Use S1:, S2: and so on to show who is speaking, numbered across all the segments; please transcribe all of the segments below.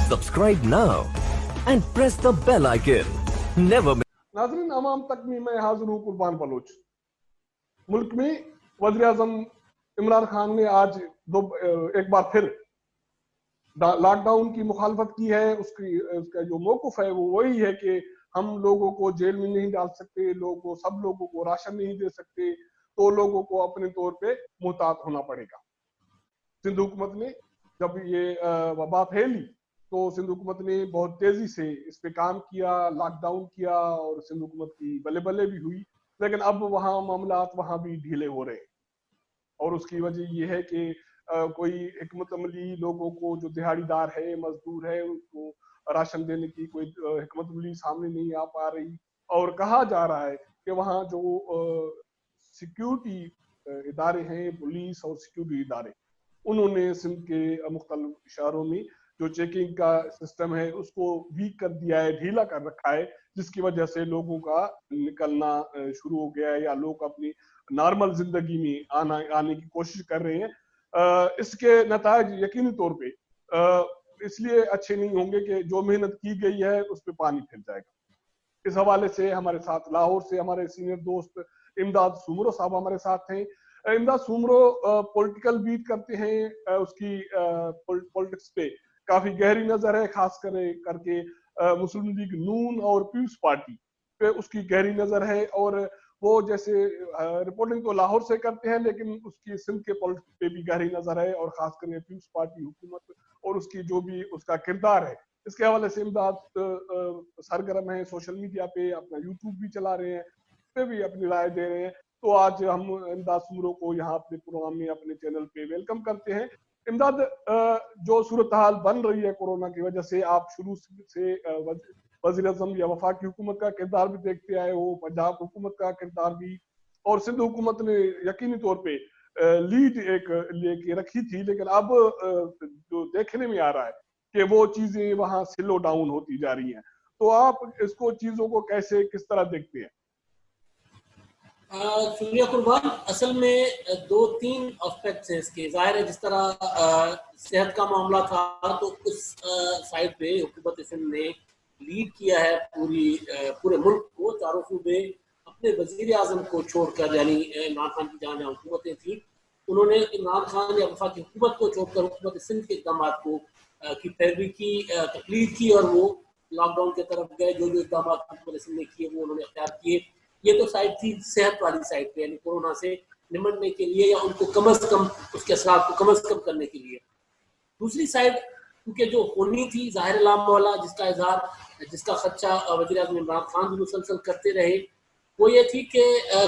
S1: Subscribe now and press the bell icon. Never miss.
S2: नाज़रीन, अवाम तक में मैं हाजिर हूँ कुर्बान बलोच। मुल्क में वज़ीर आज़म इमरान खान ने आज एक बार फिर लॉकडाउन की मुखालफत की है। उसका जो मौक़िफ़ है वो वही है कि हम लोगों को जेल में नहीं डाल सकते, सब लोगों को राशन नहीं दे सकते, तो लोगों को अपने तौर पे मुहतात होना पड़ेगा। सिंध हुकूमत ने जब ये वबा फैली तो सिंध हुकूमत ने बहुत तेजी से इस पे काम किया, लॉकडाउन किया और सिंध हुकूमत की बल्ले बल्ले भी हुई। लेकिन अब वहाँ मामलात वहाँ भी ढीले हो रहे हैं और उसकी वजह ये है कि कोई हिकमत अमली लोगों को, जो दिहाड़ीदार है, मजदूर है, उनको राशन देने की कोई हिकमत अमली सामने नहीं आ पा रही। और कहा जा रहा है कि वहाँ जो सिक्योरिटी इदारे हैं, पुलिस और सिक्योरिटी इदारे, उन्होंने सिंध के मुख्तलिफ शहरों में जो चेकिंग का सिस्टम है उसको वीक कर दिया है, ढीला कर रखा है, जिसकी वजह से लोगों का निकलना शुरू हो गया है या लोग अपनी नॉर्मल जिंदगी में आने की कोशिश कर रहे हैं। इसके नतायज यकीनी तौर पे इसलिए अच्छे नहीं होंगे कि जो मेहनत की गई है उस पर पानी फिर जाएगा। इस हवाले से हमारे साथ लाहौर से हमारे सीनियर दोस्त इमदाद सुमरो साहब हमारे साथ हैं। इमदाद सुमरो पॉलिटिकल बीट करते हैं, उसकी पॉलिटिक्स पे काफी गहरी नजर है, खास करके मुस्लिम लीग नून और पीपल्स पार्टी पे उसकी गहरी नजर है। और वो जैसे रिपोर्टिंग तो लाहौर से करते हैं, लेकिन उसकी सिंध के पॉलिटिक्स पे भी गहरी नजर है और खास करके पीपल्स पार्टी हुकूमत और उसकी जो भी उसका किरदार है, इसके हवाले से इमदाद सरगर्म है। सोशल मीडिया पे अपना यूट्यूब भी चला रहे हैं, पे भी अपनी राय दे रहे हैं। तो आज हम इमदाद सुमरो को यहाँ अपने प्रोग्राम में, अपने चैनल पे वेलकम करते हैं। इमदाद, जो सूरत हाल बन रही है कोरोना की वजह से, आप शुरू से वज़ीर आज़म या वफाकी हुकूमत का किरदार भी देखते आए हो, पंजाब हुकूमत का किरदार भी, और सिंध हुकूमत ने यकीनी तौर पे लीड एक लेके रखी थी। लेकिन अब जो देखने में आ रहा है कि वो चीजें वहां स्लो डाउन होती जा रही हैं, तो आप इसको चीजों को कैसे, किस तरह देखते हैं?
S3: शुक्रिया कुर्बान। असल में दो तीन एस्पेक्ट्स हैं इसके। जाहिर है जिस तरह सेहत का मामला था तो उस साइड पे हुकूमत सिंध ने लीड किया है पूरे मुल्क को, चारों सूबे अपने वजीर आजम को छोड़कर, यानी इमरान खान की जहाँ हुकूमतें थी, उन्होंने इमरान खान या वफाकी हुकूमत को छोड़कर हुकूमत सिंध के इक़दाम को की पैरवी की, तकलीफ की और वो लॉकडाउन की तरफ गए। जो जो इक़दाम हुकूमत सिंध ने किए वो उन्होंने अख्तियार किए। ये तो साइड थी सेहत वाली साइड पे, यानी कोरोना से निपटने के लिए या उनको कम से कम उसके असरात को कम से कम करने के लिए। दूसरी साइड क्योंकि जो होनी थी ज़ाहिर लाम वाला, जिसका इजहार, जिसका खदशा वज़ीर आज़म इमरान खान भी मुसलसल करते रहे, वो ये थी कि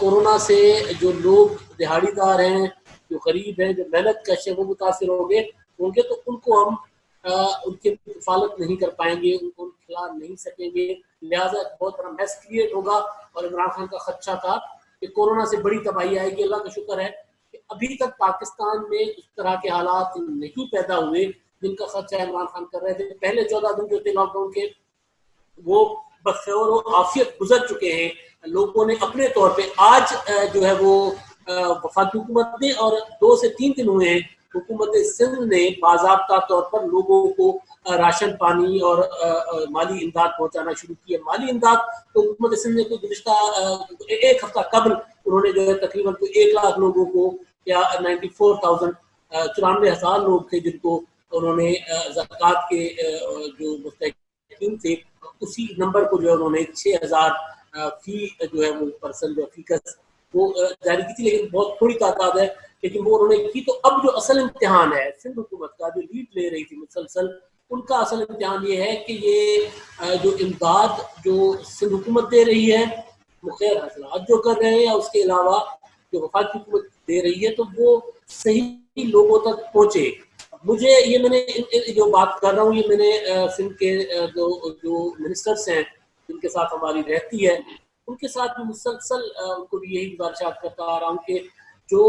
S3: कोरोना से जो लोग दिहाड़ीदार हैं, जो गरीब हैं, जो मेहनत कश है, वो मुतासर होंगे तो उनको हम उनकी हिफाजत नहीं कर पाएंगे, उनको खिला नहीं सकेंगे, लिहाजा बहुत बड़ा मैस क्रिएट होगा। और इमरान खान का खदशा था कि कोरोना से बड़ी तबाही आएगी। अल्लाह का शुक्र है कि अभी तक पाकिस्तान में इस तरह के हालात नहीं पैदा हुए जिनका खदशा इमरान खान कर रहे थे। पहले 14 दिन जो थे लॉकडाउन के, वो बखैर और आफियत गुजर चुके हैं। लोगों ने अपने तौर पे आज जो है वो वफाकी हुकूमत ने, और 2 से 3 दिन हुए हैं हुकूमत सिंध ने बाज़ाब्ता तौर पर लोगों को राशन पानी और माली इमदाद पहुंचाना शुरू किया। माली इमदाद तो हुकूमत सिंध ने गुज़िश्ता 1 हफ्ता कबल उन्होंने जो है तकरीबन 1 लाख लोगों को, या 94,000 लोग थे जिनको उन्होंने ज़कात के जो मुस्तहिक़ीन थे, उसी नंबर को जो है उन्होंने 6,000 फी जो है वो पर्सन जो फीकस वो जारी की थी। लेकिन बहुत थोड़ी तादाद है, लेकिन वो उन्होंने की। तो अब जो असल इम्तिहान है सिंध हुकूमत का, जो लीड ले रही थी मुसलसल, उनका असल इम्तिहान ये है कि ये जो इमदाद जो सिंध हुकूमत दे रही है, मुखैर हसलात जो कर रहे हैं, या उसके अलावा जो वफाकी हुकूमत दे रही है, तो वो सही लोगों तक पहुंचे। मुझे ये, मैंने जो बात कर रहा हूँ, ये मैंने सिंध के जो मिनिस्टर्स हैं जिनके साथ हमारी रहती है, उनके साथ भी मुसलसल उनको भी यही गुजारिशात करता आ रहा हूँ कि जो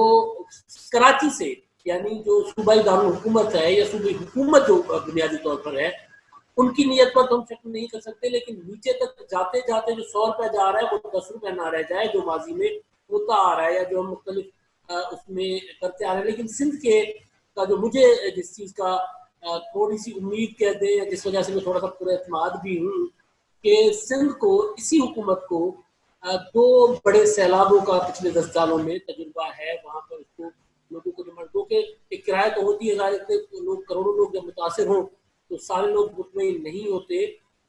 S3: कराची से, यानी जो सूबाई दारुल हुकूमत है या सूबाई हुकूमत जो बुनियादी तौर पर है, उनकी नीयत पर तो हम शक नहीं कर सकते, लेकिन नीचे तक जाते जाते जो 100 रुपया जा रहा है वो 10 रुपया ना रह जाए, जो माजी में होता आ रहा है, या जो हम मुख्तलिफ उसमें करते आ रहे हैं। लेकिन सिंध के का जो मुझे जिस चीज का थोड़ी सी उम्मीद कहते हैं, जिस वजह से मैं थोड़ा सा पूरा एतमाद भी हूँ कि सिंध को, इसी हुकूमत को दो बड़े सैलाबों का पिछले 10 सालों में तजुर्बा है। वहां पर उसको लोगों को जो मर्दों के एक किराए तो होती है, लोग करोड़ों लोग जब मुतासिर हों तो सारे लोग मुतमईन नहीं होते।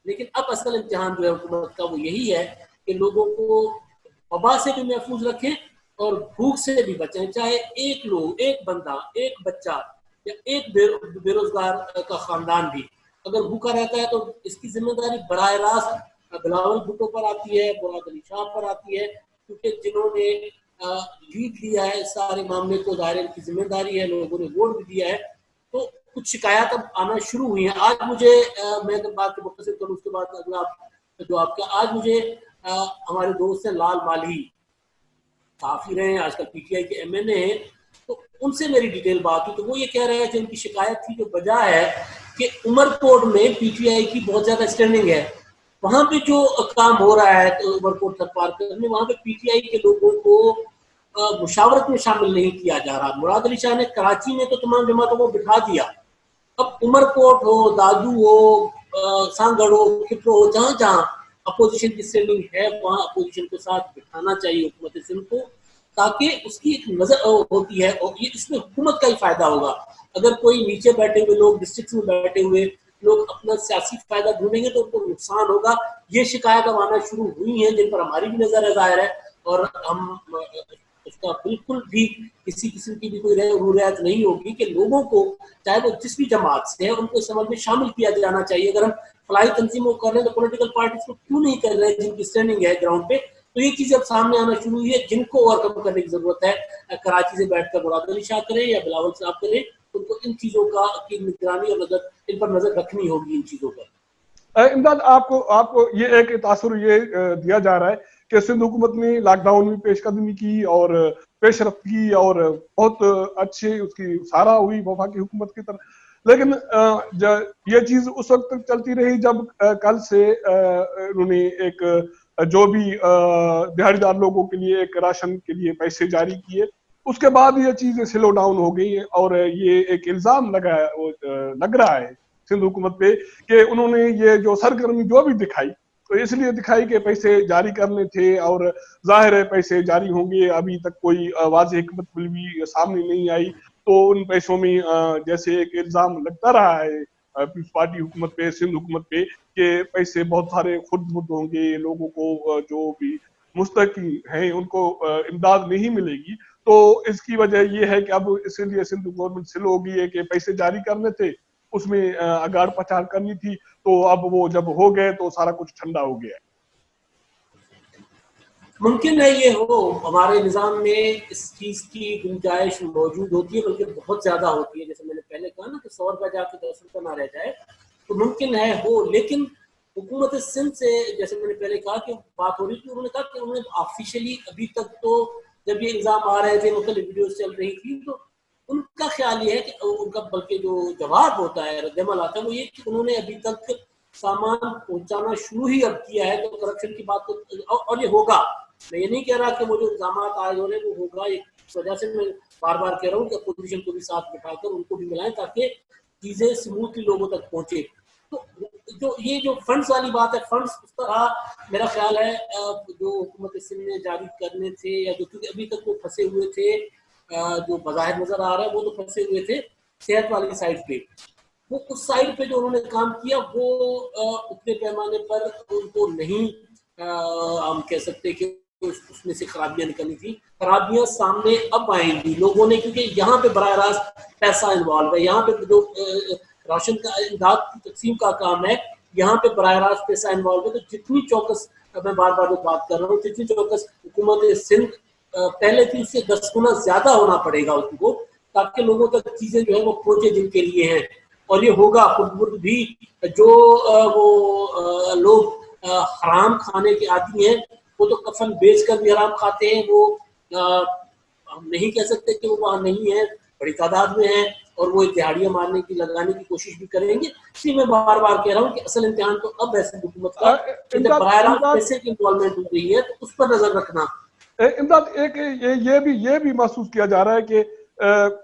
S3: लेकिन अब असल इम्तिहान जो है हुकूमत का वो यही है कि लोगों को वबा से भी महफूज रखें और भूख से भी बचें। चाहे एक बंदा, एक बच्चा या एक बेरोजगार का खानदान भी अगर भूखा रहता है तो इसकी जिम्मेदारी बराह रास्त बिलावल भुट्टो पर आती है, मुराद अली शाह पर आती है, क्योंकि जिन्होंने लीड लिया है इस सारे मामले को, दायरे की जिम्मेदारी है, लोगों ने वोट भी दिया है। तो कुछ शिकायत अब आना शुरू हुई है। आज मुझे मैं अगर बात मुख्तसर करूँ उसके बाद अगला जो आपका, आज मुझे हमारे दोस्त हैं लाल माली, काफी रहे हैं, आजकल पीटीआई के एमएनए हैं, तो उनसे मेरी डिटेल बात हुई तो वो ये कह रहे हैं कि उनकी शिकायत थी जो वजह है कि उमरकोट में पीटीआई की बहुत ज्यादा स्टैंडिंग है। वहां पे जो काम हो रहा है तो उमरकोट तक पार करने, वहां पे पीटीआई के लोगों को मुशावरत में शामिल नहीं किया जा रहा। मुराद अली शाह ने कराची में तो तमाम जमातों को बिठा दिया, अब उमरकोट हो, दादू हो, सांगड़ हो, खिपरो हो, जहां जहां अपोजिशन की स्टैंडिंग है वहां अपोजिशन के साथ बिठाना चाहिए हुकूमत सिंध को, ताकि उसकी एक नजर होती है और ये इसमें हुकूमत का ही फायदा होगा। अगर कोई नीचे बैठे हुए लोग, डिस्ट्रिक्ट में बैठे हुए लोग अपना सियासी फायदा ढूंढेंगे तो उनको नुकसान होगा। ये शिकायत अब आना शुरू हुई है जिन पर हमारी भी नजर है जाहिर है, और हम उसका बिल्कुल भी किसी किस्म की भी कोई रियायत नहीं होगी कि लोगों को, चाहे वो जिस भी जमात से है, उनको इस अमल में शामिल किया जाना चाहिए। अगर हम फलाई तंजीमों कर रहे हैं तो पॉलिटिकल पार्टीज को क्यों नहीं कर रहे हैं जिनकी स्टैंडिंग है ग्राउंड पे। तो ये चीजें अब सामने आना शुरू हुई है जिनको ओवरकम करने की जरूरत है। कराची से बैठकर मुराद अली शाह करें या बिलावल साहब करें, उनको इन चीजों का की निगरानी और नजर, इन पर नजर रखनी होगी इन चीजों पर।
S2: इमदाद, आपको ये एक तासुर ये दिया जा रहा है कि सिंध हुकूमत ने लॉकडाउन में पेशकदमी की और पेशरफ्त की और बहुत अच्छी उसकी सारा हुई वफाकी हुकूमत की तरफ, लेकिन ये चीज उस वक्त तक चलती रही जब कल से उन्होंने एक जो भी दिहाड़ीदार लोगों के लिए एक राशन के लिए पैसे जारी किए, उसके बाद ये चीजें स्लो डाउन हो गई और ये एक इल्जाम लग रहा है सिंध हुकूमत पे कि उन्होंने ये जो सरगर्मी जो भी दिखाई तो इसलिए दिखाई कि पैसे जारी करने थे और जाहिर है पैसे जारी होंगे। अभी तक कोई वाज़ेह हिकमत भी सामने नहीं आई, तो उन पैसों में जैसे एक इल्जाम लगता रहा है पीपल्स पार्टी हुकूमत पे, सिंध हुकूमत पे, कि पैसे बहुत सारे खुर्द बुर्द होंगे, लोगों को जो भी मुस्तकी हैं उनको इमदाद नहीं मिलेगी। तो इसकी वजह ये है कि अब इसीलिए सिंध गवर्नमेंट स्लो हो गई है कि पैसे जारी करने थे, उसमें अगाड़ पछाड़ करनी थी, तो अब वो जब हो गए तो सारा कुछ ठंडा हो गया।
S3: मुमकिन है ये हो, हमारे निज़ाम में इस चीज की गुंजाइश मौजूद होती है, बल्कि बहुत ज्यादा होती है। जैसे मैंने पहले कहा ना कि 100 रुपया जाके 10 रुपया ना रह जाए, तो मुमकिन है हो। लेकिन हुकूमत सिंध से, जैसे मैंने पहले कहा कि बात हो रही थी, उन्होंने कहा कि उन्होंने ऑफिशियली अभी तक तो जब ये इल्जाम आ रहे थे, मुख्तलिफ वीडियोस चल रही थी, तो उनका ख्याल ये है कि उनका बल्कि जो जवाब होता है, रद्दमल आता है, वो ये कि उन्होंने अभी तक सामान पहुंचाना शुरू ही अब किया है। तो करप्शन की बात तो, और ये होगा, मैं ये नहीं कह रहा कि वो जो इल्जाम आज हो रहे हैं वो होगा। इस वजह से मैं बार बार कह रहा हूँ कि अपोजिशन को भी साथ बिठाकर उनको भी मिलाएं ताकि चीजें स्मूथली लोगों तक पहुंचे। तो जो ये जो फंड्स वाली बात है, फंड्स उस तरह मेरा ख्याल है जो हुकूमत सिंध ने जारी करने थे, या जो क्योंकि अभी तक वो फंसे हुए थे, जो बाज़ाहिर नजर आ रहा है वो तो फंसे हुए थे सेहत वाली साइड पे, वो उस साइड पे जो उन्होंने काम किया वो उतने पैमाने पर उनको नहीं हम कह सकते कि उसमें से खराबियां निकली थी। खराबियां सामने अब आएंगी लोगों ने, क्योंकि यहाँ पे बराह रास्त पैसा इन्वॉल्व है। यहाँ पे जो राशन का इमदाद की तकसीम का काम है, यहाँ पे बराह रास्त पैसा इन्वॉल्व है। तो जितनी चौकस, मैं बार बार बात कर रहा हूँ, जितनी चौकस हुकूमत सिंध पहले थी उससे 10 गुना ज्यादा होना पड़ेगा उनको, ताकि लोगों तक चीजें जो है वो पहुंचे जिनके लिए हैं। और ये होगा खुद भी जो वो लोग हराम खाने के आदमी हैं, वो तो कफन बेचकर भी हराम खाते हैं। वो हम नहीं कह सकते कि वो वहां नहीं है, बड़ी तादाद में है, और वो दिहाड़ियां मारने की, लगाने की कोशिश भी करेंगे। इसलिए मैं बार बार कह रहा हूँ कि असल इम्तिहान तो अब ऐसे हुकूमत का, जब बराह रास्त पैसे की इन्वॉल्वमेंट हो रही है तो उस पर नजर रखना।
S2: इमदाद, एक ये भी महसूस किया जा रहा है कि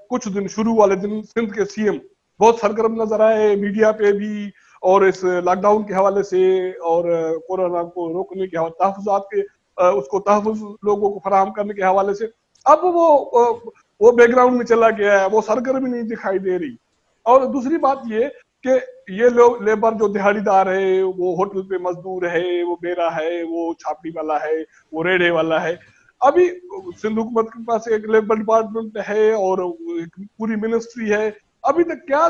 S2: कुछ दिन शुरू वाले दिन सिंध के सीएम बहुत सरगर्म नजर आए मीडिया पे भी, और इस लॉकडाउन के हवाले से और कोरोना को रोकने के हवाले तहफुजात के उसको तहफुज लोगों को फराहम करने के हवाले से अब वो बैकग्राउंड में चला गया है, वो सरगर्मी नहीं दिखाई दे रही। और दूसरी बात ये कि ये लोग लेबर जो दिहाड़ीदार है, वो होटल पे मजदूर है, वो बेरा है, वो छापड़ी वाला है, वो रेढ़े वाला है, अभी सिंध हुकूमत के पास एक लेबर डिपार्टमेंट है और पूरी मिनिस्ट्री है, अभी तक क्या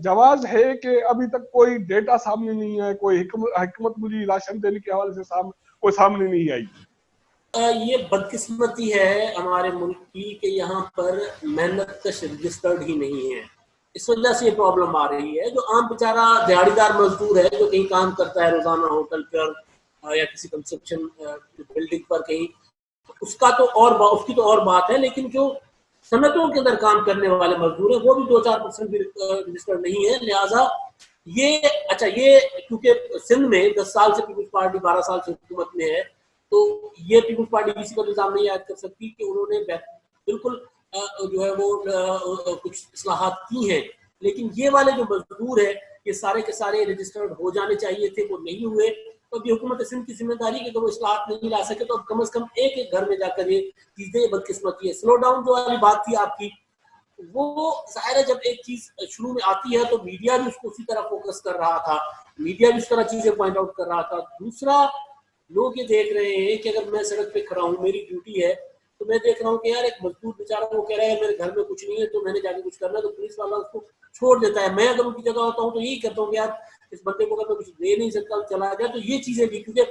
S2: जवाब है कि अभी तक कोई डेटा सामने नहीं है, कोई हिकमत मुझे राशन देने के हवाले से कोई सामने नहीं आई।
S3: ये बदकिस्मती है हमारे मुल्क की कि यहाँ पर मेहनत कश रजिस्टर्ड ही नहीं है। इस वजह से ये प्रॉब्लम आ रही है। जो आम बेचारा दिहाड़ीदार मजदूर है जो कहीं काम करता है रोजाना होटल पर या किसी कंस्ट्रक्शन बिल्डिंग पर कहीं, उसकी तो और बात है, लेकिन जो सनतों के अंदर काम करने वाले मजदूर हैं वो भी 2-4% भी रजिस्टर्ड नहीं है। लिहाजा ये क्योंकि सिंध में 10 साल से पीपुल्स पार्टी 12 साल से हुकूमत में है, तो ये पीपुल्स पार्टी किसी पर इल्जाम नहीं आयद कर सकती कि उन्होंने बिल्कुल जो है वो कुछ इस्लाहात की हैं, लेकिन ये वाले जो मजदूर है ये सारे के सारे रजिस्टर्ड हो जाने चाहिए थे, वो नहीं हुए। तो अभी हुकूमत सिंध की जिम्मेदारी कि अगर वो इस्लाहात नहीं ला सके तो अब कम से कम एक घर में जाकर ये चीजें बदकिस्मती है। स्लो डाउन जो वाली बात थी आपकी, वो जाहिर है जब एक चीज शुरू में आती है तो मीडिया भी उसको उसी तरह फोकस कर रहा था, मीडिया भी उस तरह चीजें पॉइंट आउट कर रहा था। दूसरा, लोग ये देख रहे हैं कि अगर मैं सड़क पे खड़ा हूँ, मेरी ड्यूटी है, तो मैं देख रहा हूँ कि यार एक मजदूर बेचारा वो कह रहा है मेरे घर में कुछ नहीं है तो मैंने जाके कुछ करना है, तो पुलिस वाला उसको छोड़ देता है। मैं अगर उनकी जगह होता हूँ तो यही करता हूँ कि यार इस बंदे को अगर मैं कुछ दे नहीं सकता तो चला जाए। तो ये चीजें भी, क्योंकि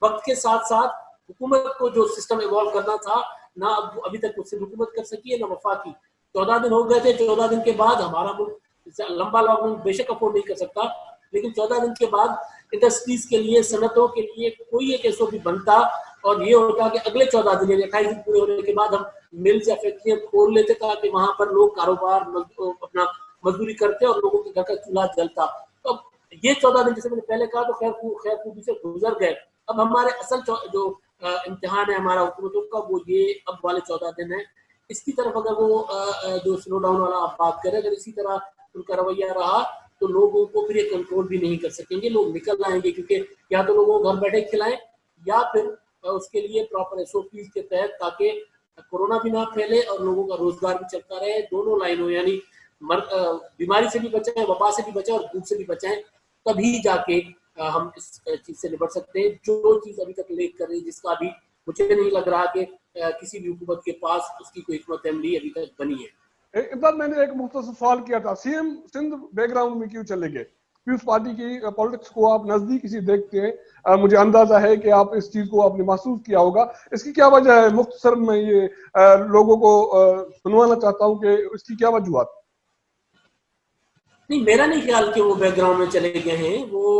S3: वक्त के साथ साथ हुकूमत को जो सिस्टम इवॉल्व करना था ना, अब अभी तक उससे हुकूमत कर सकी है ना वफाकी। 14 दिन हो गए थे, 14 दिन के बाद हमारा मुल्क लंबा लॉकडाउन बेशक अफोर्ड नहीं कर सकता, लेकिन 14 दिन के बाद इंडस्ट्रीज के लिए, सनतों के लिए कोई एक एसओपी बनता और ये होता कि अगले 14 दिन 28 दिन पूरे होने के बाद हम मिल्स या फैक्ट्रियां खोल लेते ताकि वहां पर लोग कारोबार अपना मजदूरी करते और लोगों के घर का चूल्हा जलता। तो ये 14 दिन जैसे मैंने पहले कहा तो खैर खूबी से गुजर गए। अब हमारे असल जो इम्तिहान है हमारा हुकूमतों का, वो ये अब वाले 14 दिन है। इसकी तरफ अगर वो जो स्लो डाउन वाला आप बात करें, अगर इसी तरह उनका रवैया रहा तो लोगों को फिर ये कंट्रोल भी नहीं कर सकेंगे, लोग निकल आएंगे, क्योंकि या तो लोगों को घर बैठे खिलाएं या फिर उसके लिए प्रॉपर एसओपी के तहत, ताकि कोरोना भी ना फैले और लोगों का रोजगार भी चलता रहे, दोनों लाइनों, यानी बीमारी से भी बचाएं, वबा से भी बचाएं और भूख से भी बचाएं, तभी जाके हम इस चीज से निपट सकते हैं। जो चीज अभी तक लेक कर रही है, जिसका अभी मुझे नहीं लग रहा कि किसी भी हुकूमत के पास उसकी कोई हिकमत अमली अभी तक बनी है।
S2: इमदाद, मैंने एक मुख्तसर सवाल किया था, सीएम सिंध बैकग्राउंड में क्यों चले गए? पीपल्स पार्टी की पॉलिटिक्स को आप नजदीकी से देखते हैं, मुझे अंदाजा है कि आप इस चीज को आपने महसूस किया होगा। इसकी क्या वजह है? मुख्तसर में ये लोगों को सुनवाना चाहता हूँ कि इसकी क्या वजूहत?
S3: नहीं, मेरा नहीं ख्याल कि वो बैकग्राउंड में चले गए हैं। वो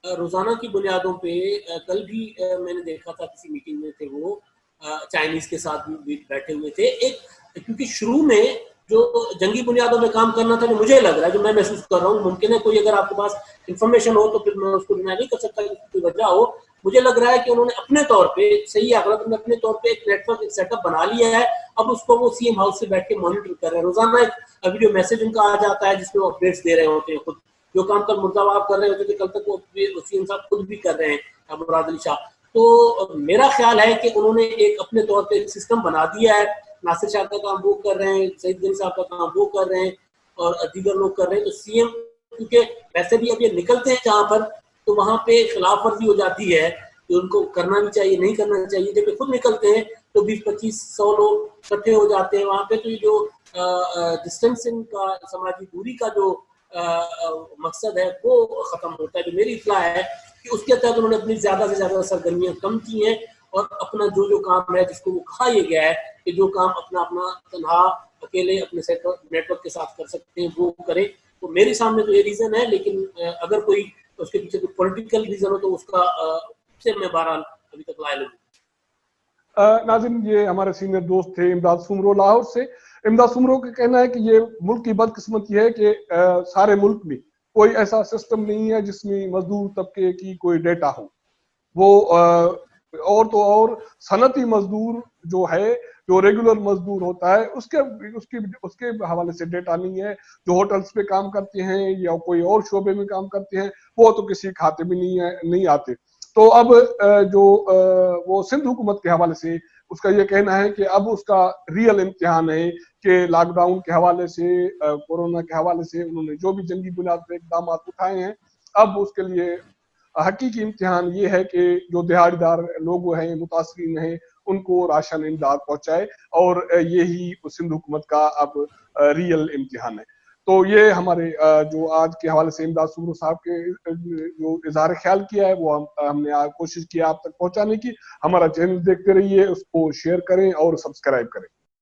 S3: रोजाना की बुनियादों पे, कल भी मैंने देखा था किसी मीटिंग में थे वो, चाइनीज के साथ भी बैठे हुए थे। एक क्योंकि शुरू में जो जंगी बुनियादों में काम करना था, जो मुझे लग रहा है, जो मैं महसूस कर रहा हूँ, मुमकिन है कोई अगर आपके पास इंफॉर्मेशन हो तो फिर मैं उसको डिनाई नहीं कर सकता कि कोई वजह हो। मुझे लग रहा है कि उन्होंने अपने तौर पे, सही है गलत, अपने तौर पे एक नेटवर्क, एक सेटअप बना लिया है। अब उसको वो सीएम हाउस से बैठ के मॉनिटर कर रहे हैं। रोजाना एक वीडियो मैसेज उनका आ जाता है जिसमें वो अपडेट्स दे रहे होते हैं खुद। जो काम कल मुर्दाबाद कर रहे होते थे, कल तक वो सीएम साहब खुद भी कर रहे हैं, मुराद अली शाह। तो मेरा ख्याल है कि उन्होंने एक अपने तौर पे एक सिस्टम बना दिया है। नासिर शाह का काम वो कर रहे हैं, सईद गनी साहब का काम वो कर रहे हैं और दीगर लोग कर रहे हैं। तो सीएम, क्योंकि वैसे भी अब ये निकलते हैं जहाँ पर, तो वहां पे खिलाफ वर्जी हो जाती है कि उनको करना भी चाहिए, नहीं करना चाहिए। जब ये खुद निकलते हैं तो 20-25-100 लोग इकट्ठे हो जाते हैं वहां पे, तो ये जो डिस्टेंसिंग का, समाजी दूरी का जो मकसद है वो खत्म होता है। जो मेरी इत्तला है कि उसके तहत उन्होंने अपनी ज्यादा से ज्यादा सरगर्मियां कम की हैं और अपना जो काम है, जिसको वो कहा यह गया है कि जो काम अपना तनहा अकेले अपने नेटवर्क के साथ कर सकते हैं वो करें। तो मेरे सामने तो ये रीजन है, लेकिन अगर कोई उसके पीछे कोई पॉलिटिकल रीजन हो तो उसका से मैं बहरहाल अभी तक लायल हूँ।
S2: नाज़रीन, ये हमारे सीनियर दोस्त थे इमदाद सुमरो लाहौर से। इमदाद सुमरो का कहना है कि ये मुल्क की बदकिस्मती है कि सारे मुल्क में कोई ऐसा सिस्टम नहीं है जिसमें मजदूर तबके की कोई डेटा हो। वो और तो और सनती मजदूर जो है, जो रेगुलर मजदूर होता है, उसके उसके उसके हवाले से डेटा नहीं है। जो होटल्स पे काम करते हैं या कोई और शोबे में काम करते हैं, वो तो किसी खाते में नहीं आते। तो अब वो सिंध हुकूमत के हवाले से उसका ये कहना है कि अब उसका रियल इम्तिहान है कि लॉकडाउन के हवाले से, कोरोना के हवाले से उन्होंने जो भी जंगी बुनियाद पर इकदाम उठाए हैं, अब उसके लिए हकीकी इम्तिहान ये है कि जो दिहाड़ीदार लोग हैं, मुतासरीन हैं, उनको राशन इमदाद पहुंचाए, और यही सिंध हुकूमत का अब रियल इम्तिहान है। तो ये हमारे जो आज के हवाले से इमदाद सुमरू साहब के जो इजहार ख्याल किया है, वो हमने कोशिश किया आप तक पहुंचाने की। हमारा चैनल देखते रहिए, उसको शेयर करें और सब्सक्राइब करें।